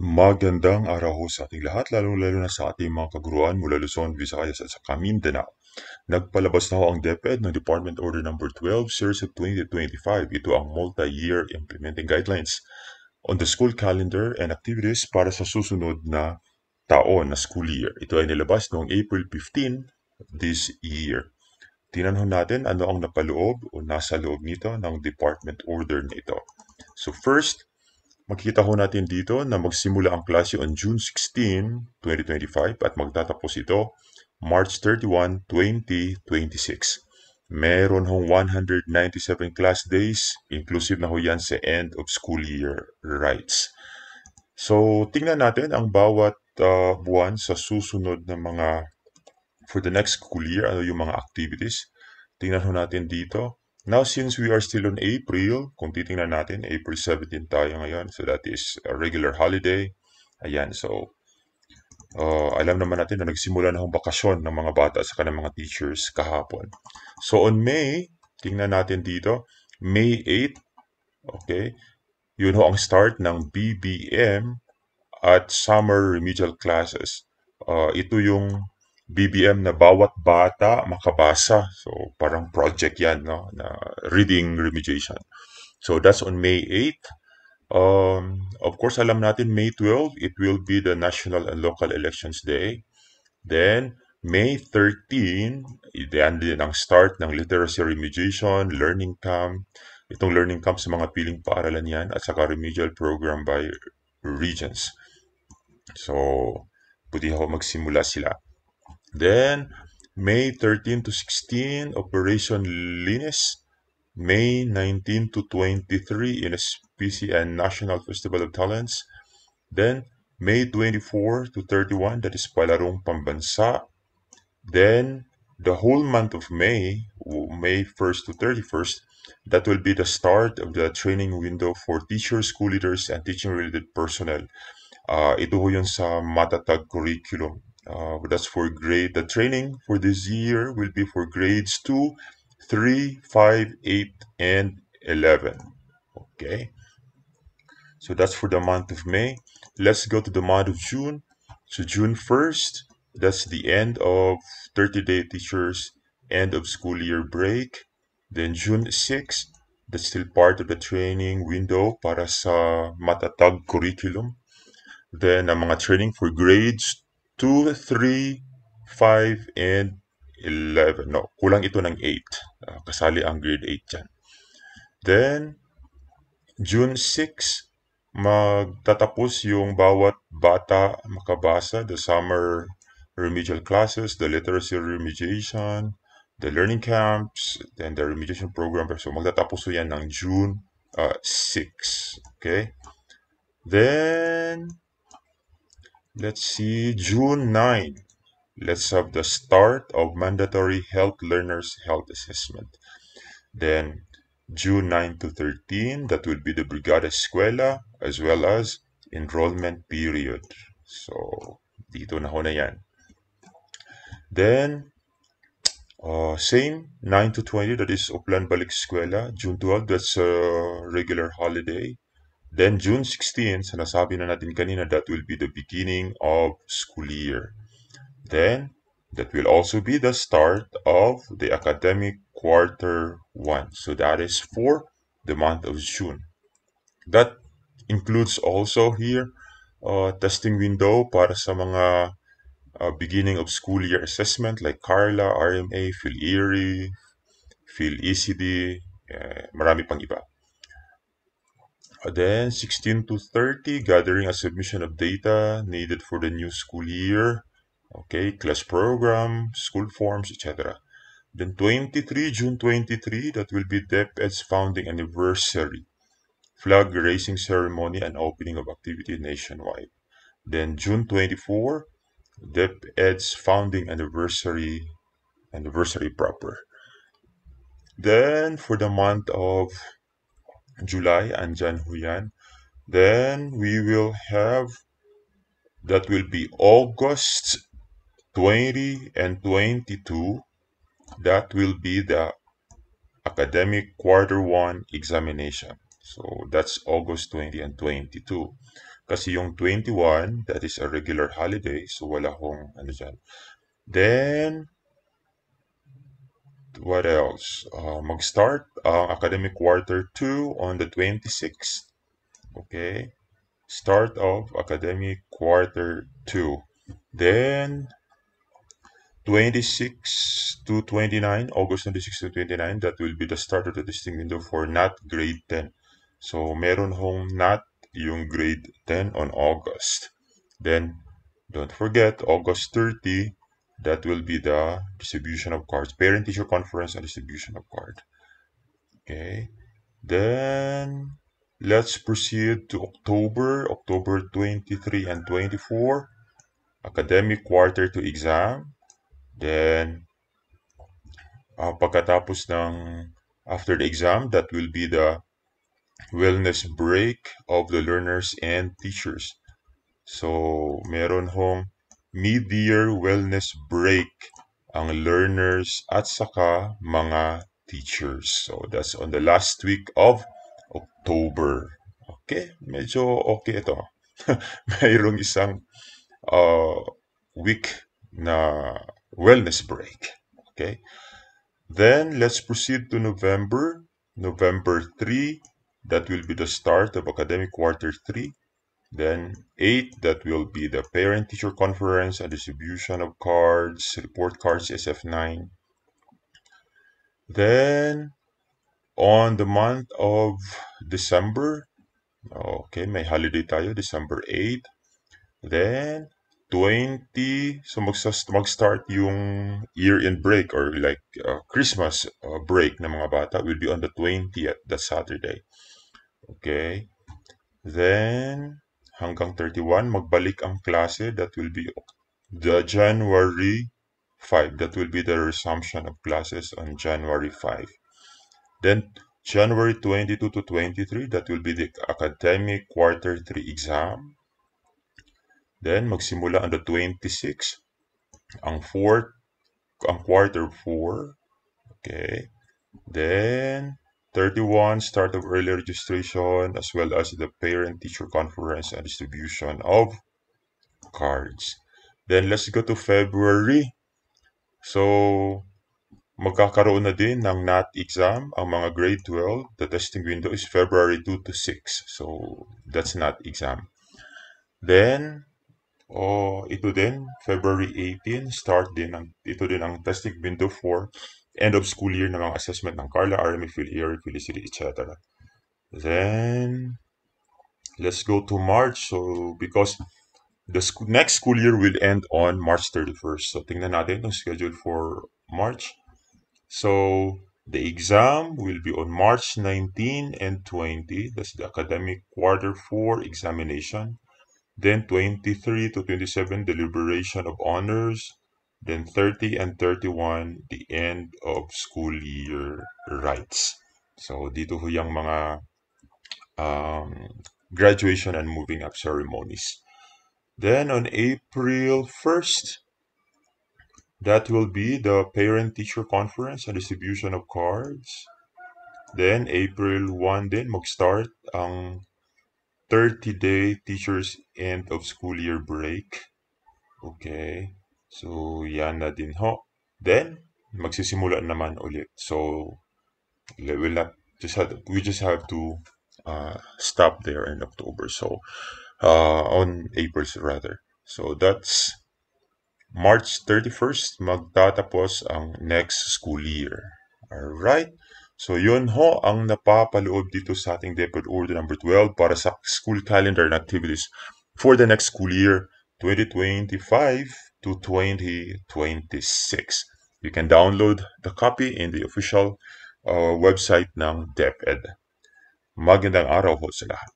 Magandang araw ho sa ating lahat, lalong-lalo na sa ating mga kaguruan mula Luzon, Visayas at saka Mindanao. Nagpalabas na ho ang DepEd ng Department Order No. 12, Series of 2025. Ito ang Multi-Year Implementing Guidelines on the School Calendar and Activities para sa susunod na taon na school year. Ito ay nilabas noong April 15 this year. Tingnan ho natin ano ang napaloob o nasa loob nito ng Department Order na ito. So first, makikita ho natin dito na magsimula ang klase on June 16, 2025 at magtatapos ito March 31, 2026. Meron hong 197 class days, inclusive na ho yan sa end of school year rights. So, tingnan natin ang bawat buwan sa susunod na mga for the next school year, ano yung mga activities. Tingnan ho natin dito. Now, since we are still on April, kung titingnan natin, April 17 tayo ngayon. So, that is a regular holiday. Ayan, so, alam naman natin na nagsimula na ang bakasyon ng mga bata sa kanilang mga teachers kahapon. So, on May, tingnan natin dito, May 8, okay, yun ho ang start ng BBM at summer remedial classes. Ito yung BBM na bawat bata makabasa. So, parang project yan, no? Na reading remediation. So, that's on May 8th. Of course, alam natin May 12, it will be the National and Local Elections Day. Then, May 13, yan din ang start ng literacy remediation, learning camp. Itong learning camp sa mga piling paaralan yan at saka remedial program by regions. So, pwede ako magsimula sila. Then, May 13 to 16, Operation Linis. May 19 to 23, NSPCN National Festival of Talents. Then, May 24 to 31, that is Palarong Pambansa. Then, the whole month of May, May 1st to 31st, that will be the start of the training window for teachers, school leaders, and teaching-related personnel. Ito ho yun sa matatag curriculum. That's for the training for this year will be for grades 2, 3, 5, 8, and 11. Okay. So that's for the month of May. Let's go to the month of June. So June 1st, that's the end of 30-day teachers, end of school year break. Then June 6th, that's still part of the training window para sa matatag curriculum. Then, ang mga training for grades 2, 3, 5, and 11. No, kulang ito ng 8. Kasali ang grade 8 dyan. Then, June 6, magtatapos yung bawat bata makabasa, the summer remedial classes, the literacy remediation, the learning camps, then the remediation program. So, magtatapos yan ng June 6. Okay? Then, let's see, June 9. Let's have the start of mandatory health learners health assessment. Then June 9 to 13, that will be the Brigada Escuela as well as enrollment period. So, dito na ho na yan. Then, same, 9 to 20, that is Uplan Balik Escuela. June 12, that's a regular holiday. Then June 16, sinasabi na natin kanina, that will be the beginning of school year. Then, that will also be the start of the academic quarter 1. So that is for the month of June. That includes also here testing window para sa mga beginning of school year assessment like Carla, RMA, PhilErie, PhilECD, marami pang iba. Then 16 to 30, gathering and submission of data needed for the new school year. Okay, class program, school forms, etc. Then 23, June 23, that will be DepEd's founding anniversary, flag raising ceremony and opening of activity nationwide. Then June 24, DepEd's founding anniversary proper. Then for the month of July, andyan ho yan. Then we will have, that will be August 20 and 22. That will be the academic quarter 1 examination. So that's August 20 and 22. Kasi yung 21, that is a regular holiday. So, wala akong ano dyan. Then, what else? Mag-start ang academic quarter 2 on the 26th. Okay? Start of academic quarter 2. Then, 26 to 29, August 26 to 29, that will be the start of the testing window for NAT grade 10. So, meron hong NAT yung grade 10 on August. Then, don't forget, August 30, that will be the distribution of cards. Parent-teacher conference and distribution of card. Okay. Then, let's proceed to October 23 and 24, academic quarter 2 exam. Then, pagkatapos ng after the exam, that will be the wellness break of the learners and teachers. So, meron hong mid-year wellness break ang learners at saka mga teachers. So, that's on the last week of October. Okay, medyo okay ito. Mayroong isang week na wellness break. Okay. Then, let's proceed to November. November 3, that will be the start of academic quarter 3. Then 8, that will be the parent-teacher conference and distribution of cards, report cards, SF9. Then, on the month of December, okay, may holiday tayo, December 8. Then, 20, so mag-start yung year-end break or like Christmas break ng mga bata will be on the 20th, that Saturday. Okay. Then, hanggang 31, magbalik ang klase. That will be the January 5. That will be the resumption of classes on January 5. Then, January 22 to 23, that will be the academic quarter 3 exam. Then, magsimula on the 26th, ang quarter 4. Okay. Then, 31, start of early registration as well as the parent-teacher conference and distribution of cards. Then, let's go to February. So, magkakaroon na din ng NAT exam ang mga grade 12. The testing window is February 2 to 6. So, that's NAT exam. Then, ito din, February 18, ito din ang testing window for end of school year ng mga assessment ng Carla, RME, PhilAre, PhilCity, etc. Then, let's go to March. So, because the next school year will end on March 31st. So, tingnan natin itong schedule for March. So, the exam will be on March 19 and 20. That's the academic quarter 4 examination. Then 23 to 27, deliberation of honors. Then 30 and 31, the end of school year rites. So, dito ho yung mga graduation and moving up ceremonies. Then on April 1st, that will be the parent-teacher conference and distribution of cards. Then April 1 din, mag-start ang 30-day teachers end of school year break. Okay. So, yan na din ho. Then, magsisimula naman ulit. So, we just have to stop there in October. So, on April rather. So, that's March 31st, magtatapos ang next school year. Alright? So, yun ho ang napapaloob dito sa ating DepEd Order number 12 para sa school calendar and activities for the next school year, 2025 to 2026. You can download the copy in the official website ng DepEd. Magandang araw ho sa lahat.